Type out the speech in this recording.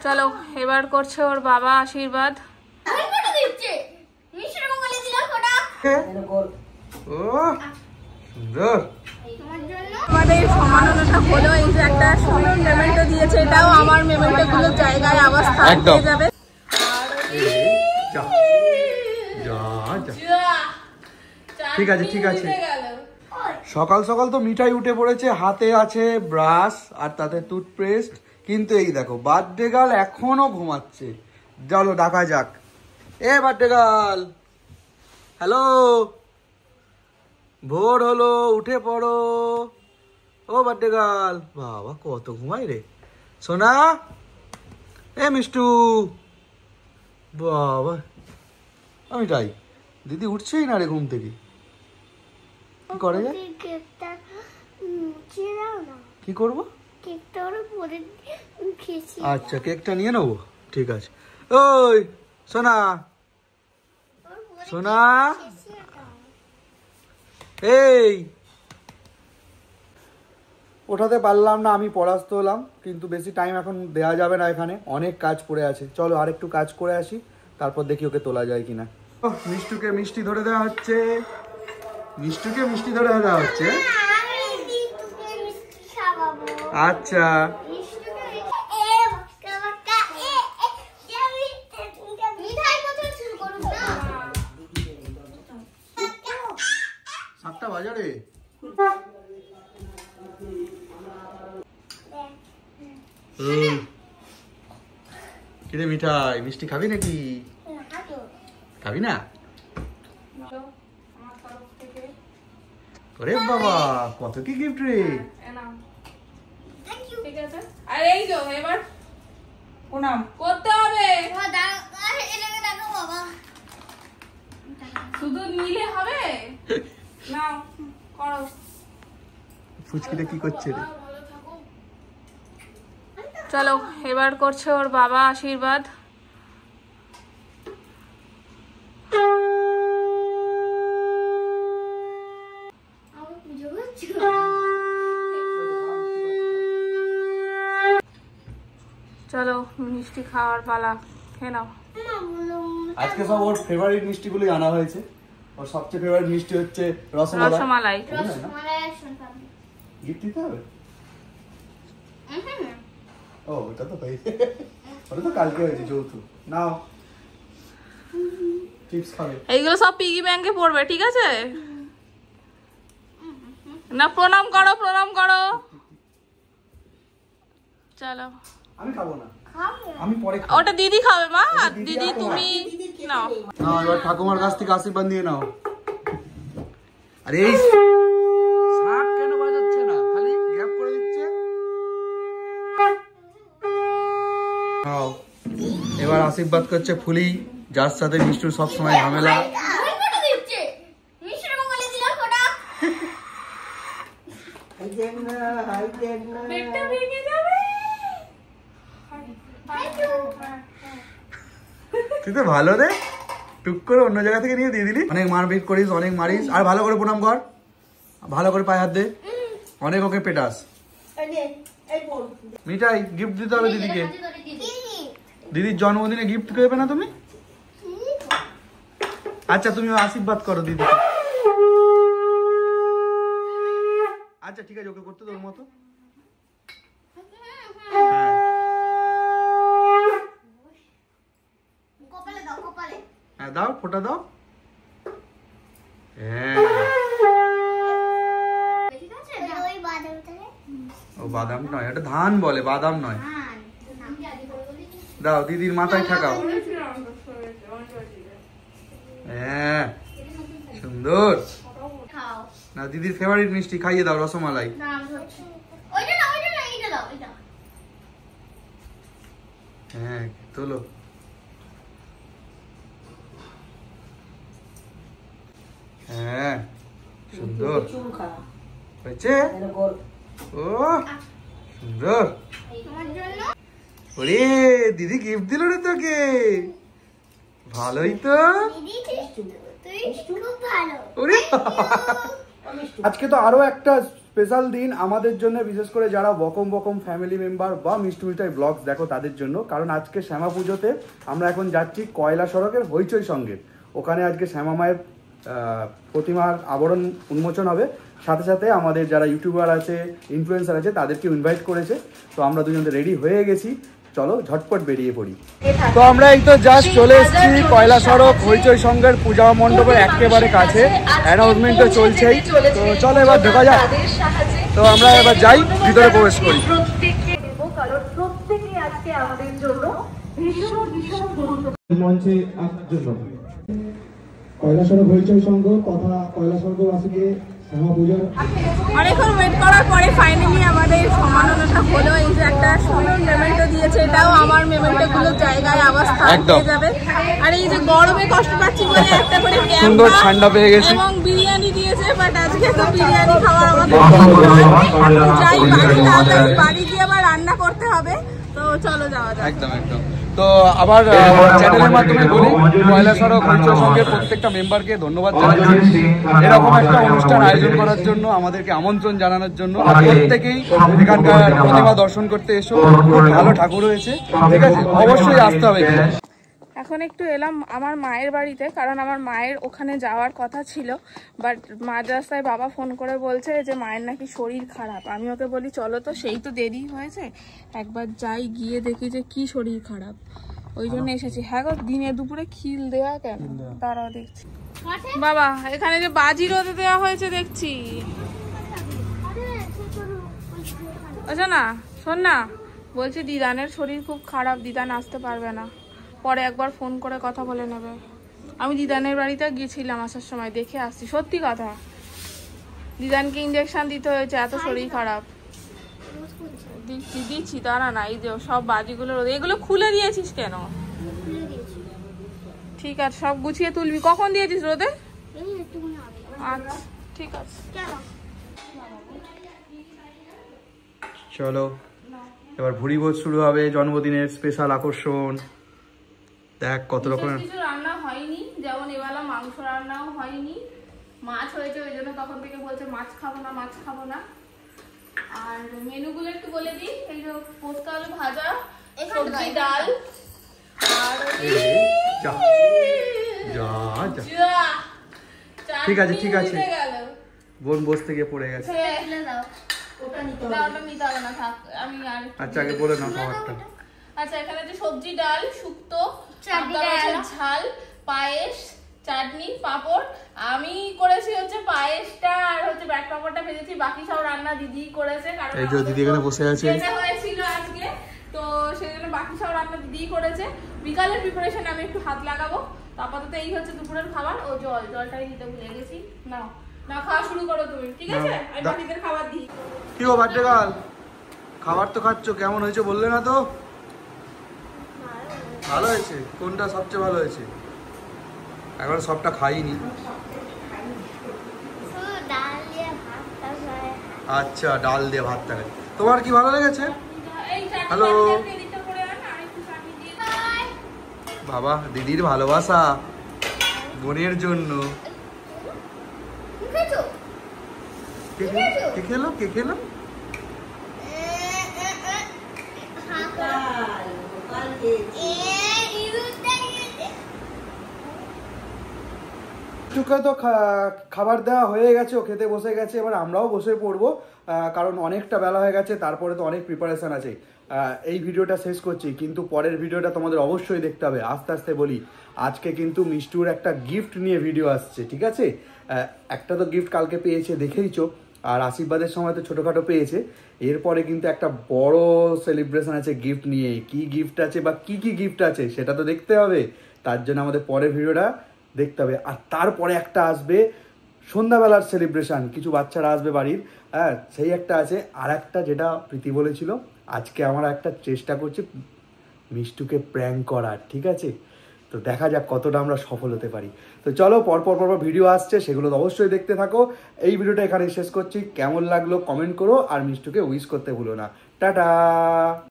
চলো এবার করছে ওর বাবা আশীর্বাদ। আমাদের সমানতাটা হলো, এই যে একটা সুন্দর মেমেন্টো দিয়েছে, এটাও আমার মেমেন্টো গুলো জায়গায় আবার স্থান পেয়ে যাবে। ঠিক আছে ঠিক আছে। সকাল সকাল তো মিঠাই উঠে পড়েছে, হাতে আছে ব্রাশ আর তাতে টুথপেস্ট, কিন্তু এই দেখো বার্থডে গার্ল এখনো ঘুমাচ্ছে। চলো ডাকা যাক, এ বার্থডে গার্ল, হ্যালো, ভোর হলো, উঠে পড়ো। ও বার্থডে গার্ল, বাবা কত ঘুমাই রে সোনা। এ মিষ্টু, বাবা আমি তাই, দিদি উঠছেই না রে ঘুম থেকে। কি করে যায়, কি করবো? আচ্ছা কেকটা নিয়ে নেবো, ঠিক আছে। ওই সোনা, সোনা, এই ওঠাতে পারলাম না, আমি পড়াশত হলাম, কিন্তু বেশি টাইম এখন দেওয়া যাবে না, এখানে অনেক কাজ পড়ে আছে। চলো আরেকটু কাজ করে আসি, তারপর দেখি ওকে তোলা যায় কিনা। মিষ্টুকে মিষ্টি ধরে দেওয়া হচ্ছে, মিষ্টুকে মিষ্টি ধরে দেওয়া হচ্ছে। আচ্ছা সাতটা বাজারে কিরে মিঠাই, মিষ্টি খাবি নাকি? খাবি না? ওরে বাবা কত কি গিফট রে। ঠিক আছে, আর এই যে এবার প্রণাম করতে হবে, শুধু নিলে হবে না, করো। ফুচকিটা কি করছে রে? চলো এবার করছে ওর বাবা আশীর্বাদ। চলো মিষ্টি খাওয়ার পালা, খেয়ে নাও। আজকে সব ওর ফেভারিট মিষ্টিগুলোই আনা হয়েছে। ওর সবচেয়ে ফেভারিট মিষ্টি হচ্ছে রসমালাই। গিফট দিতে হবে? ও ওটা তো ওটা তো কালকে হয়েছে, যৌথ। নাও চিপস খাবে। এইগুলো সব পিগি ব্যাংকে পড়বে, ঠিক আছে না? প্রণাম করো, প্রণাম করো। চলো আমি খাবো না, আমি পরে খাবো। ওটা দিদি খাবে মা, আর দিদি তুমি নাও। নাও এবার ঠাকুমার কাছ থেকে আশীর্বাদ নিয়ে নাও। আরে এই শাক কেন বাজাচ্ছে না, খালি গ্যাপ করে দিচ্ছে। নাও এবার আশীর্বাদ করছে ফুলি, যার সাথে মিষ্টুর সবসময় ঝামেলা। তুই তো ভালো রে, টুক করে অন্য জায়গা থেকে নিয়ে দিয়ে দিলি। অনেক মারপিট করিস, অনেক মারিস, আর ভালো করে প্রণাম কর, ভালো করে পায়ে হাত দে, অনেক ওকে পেটাস। মিঠাই গিফট দিতে হবে দিদিকে, দিদির জন্মদিনে গিফট করবে না তুমি? আচ্ছা তুমি আশীর্বাদ করো দিদি। আচ্ছা ঠিক আছে, ওকে করতে তোর মতো। হ্যাঁ দাও, ফোঁটা দাও। হ্যাঁ ও বাদাম নয়, এটা ধান বলে, বাদাম নয়। দাও দিদির মাথায় ঠাকাও। হ্যাঁ সুন্দর। না দিদির ফেভারিট মিষ্টি খাইয়ে দাও, রসমালাই। হ্যাঁ তোলো। হ্যাঁ সুন্দর হয়েছে, ও সুন্দর। ওরে দিদি গিফট দিল রে তোকে, ভালোই তো। ওরে আজকে তো আরো একটা স্পেশাল দিন আমাদের জন্য, বিশেষ করে যারা বকম বকম ফ্যামিলি মেম্বার বা মিষ্টি মিঠাই ব্লগস দেখো তাদের জন্য। কারণ আজকে শ্যামা পুজোতে আমরা এখন যাচ্ছি কয়লা সড়কের হইচই সঙ্গে। ওখানে আজকে শ্যামা মায়ের প্রতিমার আবরণ উন্মোচন হবে। সাথে সাথে আমাদের যারা ইউটিউবার আছে, ইনফ্লুয়েন্সার আছে, তাদেরকে ইনভাইট করেছে। তো আমরা দুজন রেডি হয়ে গেছি, চলো ঝটপট বেরিয়ে পড়ি। তো আমরা এই তো জাস্ট চলে এসেছি কয়লা সড়ক হইচই সঙ্গের পূজা মণ্ডপের একেবারে কাছে। অ্যানাউন্সমেন্টও চলছেই, তো চলো এবার ঢোকা যাক। তো আমরা এবার যাই, ভিতরে প্রবেশ করি। মঞ্চে আসার জন্য কয়লা সড়ক হইচই সংঘ তথা কয়লা সড়কবাসীকে শ্যামা পূজার অনেকক্ষণ ওয়েট করার পরে ফাইনালি আমাদের সম্মাননাটা হলো। এই যে একটা সুন্দর মেমেন্টো দিয়েছে, এটাও আমার মেমেন্টো গুলোর জায়গায় আবার স্থান পেয়ে যাবে। আর এই যে গরমে কষ্ট পাচ্ছি বলে একটা করে সুন্দর ঠান্ডা পেয়ে গেছি এবং বিরিয়ানি দিয়েছে, বাট আজকে তো বিরিয়ানি খাওয়ার আমাদের যাই বাড়ি গিয়ে আবার রান্না করতে হবে। তো চলো যাওয়া যাক। একদম একদম। তো আবার চ্যানেলের মাধ্যমে বলি, কয়লা সড়ক হইচই সঙ্গের প্রত্যেকটা মেম্বারকে ধন্যবাদ জানাচ্ছি এরকম একটা অনুষ্ঠান আয়োজন করার জন্য, আমাদেরকে আমন্ত্রণ জানানোর জন্য। প্রত্যেকেই এখানকার প্রতিমা দর্শন করতে এসো, খুব ভালো ঠাকুর হয়েছে, ঠিক আছে, অবশ্যই আসতে হবে। এখন একটু এলাম আমার মায়ের বাড়িতে, কারণ আমার মায়ের ওখানে যাওয়ার কথা ছিল, বাট মাঝ রাস্তায় বাবা ফোন করে বলছে যে মায়ের নাকি শরীর খারাপ। আমি ওকে বলি চলো তো, সেই তো দেরি হয়েছে, একবার যাই, গিয়ে দেখি যে কি শরীর খারাপ, ওই জন্য এসেছি। হ্যাঁ গো, দিনে দুপুরে খিল দেওয়া কেন, তারাও দেখছি। বাবা এখানে যে বাজি রোদে দেওয়া হয়েছে দেখছি। আচ্ছা না, শোন না, বলছি দিদানের শরীর খুব খারাপ, দিদান আসতে পারবে না, পরে একবার ফোন করে কথা বলে নেবে। আমি দিদানের বাড়িতে গিয়েছিলাম আসার সময়, দেখে আসছি, সত্যি কথা। দিদানকে ইঞ্জেকশন দিতে হয়েছে, এত শরীর খারাপ। দিচ্ছি তারা না, এই যে সব বাজিগুলো রোদে, এগুলো খুলে দিয়েছিস কেন? ঠিক আছে, সব গুছিয়ে তুলবি। কখন দিয়েছিস রোদে? আচ্ছা ঠিক আছে। চলো এবার ভুড়ি ভোজ শুরু হবে, জন্মদিনের স্পেশাল আকর্ষণ। দেখ কত রকমের কিছু রান্না হয়নি, যেমন এবেলা মাংস রান্নাও হয়নি, মাছ হয়েছে, ওই জন্য তখন থেকে বলছে মাছ খাবো না, মাছ খাবো না। আর মেনুগুলো একটু বলে দিই, এই যে পোস্ত আলু ভাজা, সবজি ডাল, আর ঠিক আছে ঠিক আছে, বোন বসতে গিয়ে পড়ে গেছে। আচ্ছা আগে বলে নাও খাবারটা। আচ্ছা, এখানে যে সবজি ডাল, শুক্তো, ঝাল, পায়েস, চাটনি, পাপড়। আমি করেছি হচ্ছে পায়েসটা, আর হচ্ছে ব্যাট পাপড়টা ভেজেছি, বাকি সব রান্না দিদি করেছে। কারণ এই যে দিদি এখানে বসে আছে, যেটা হয়েছিল আজকে, তো সেজন্য বাকি সব রান্না দিদি করেছে। বিকালের প্রিপারেশন আমি একটু হাত লাগাবো। তো আপাতত এই হচ্ছে দুপুরের খাবার। ও জলটাই দিতে ভুলে গেছি। নাও না, খাওয়া শুরু করো তুমি, ঠিক আছে? আমি বাকিদের খাবার দিই। কি গো বার্থডে গার্ল, খাবার তো খাচ্ছ, কেমন হয়েছে বললে না তো? ভালো হয়েছে? কোনটা সবচেয়ে ভালো হয়েছে? এখন সবটা খাইনি। আচ্ছা, ডাল দিয়ে ভাতটা খাই। তোমার কি ভালো লেগেছে? হ্যালো বাবা, দিদির ভালোবাসা বোনের জন্য। কে খেলো? কে খেলো? টুকে তো খাবার দেওয়া হয়ে গেছে, ও খেতে বসে গেছে, এবার আমরাও বসে পড়বো, কারণ অনেকটা বেলা হয়ে গেছে, তারপরে তো অনেক প্রিপারেশন আছে। এই ভিডিওটা শেষ করছি, কিন্তু পরের ভিডিওটা তোমাদের অবশ্যই দেখতে হবে। আস্তে আস্তে বলি, আজকে কিন্তু মিষ্টুর একটা গিফট নিয়ে ভিডিও আসছে, ঠিক আছে? একটা তো গিফট কালকে পেয়েছে, দেখেইছো, আর আশীর্বাদের সময় তো ছোটোখাটো পেয়েছে। এরপরে কিন্তু একটা বড় সেলিব্রেশন আছে গিফট নিয়ে। কি গিফট আছে বা কি কি গিফট আছে সেটা তো দেখতে হবে, তার জন্য আমাদের পরের ভিডিওটা দেখতে হবে। আর তারপরে একটা আসবে সন্ধ্যাবেলার সেলিব্রেশন, কিছু বাচ্চারা আসবে বাড়ির, হ্যাঁ, সেই একটা আছে। আর একটা যেটা প্রীতি বলেছিল, আজকে আমরা একটা চেষ্টা করছি মিষ্টুকে প্র্যাঙ্ক করার, ঠিক আছে? তো দেখা যাক কতটা আমরা সফল হতে পারি। তো চলো, পরপর ভিডিও আসছে, সেগুলো তো অবশ্যই দেখতে থাকো। এই ভিডিওটা এখানে শেষ করছি। কেমন লাগলো কমেন্ট করো, আর মিষ্টুকে উইশ করতে ভুলো না। টাটা।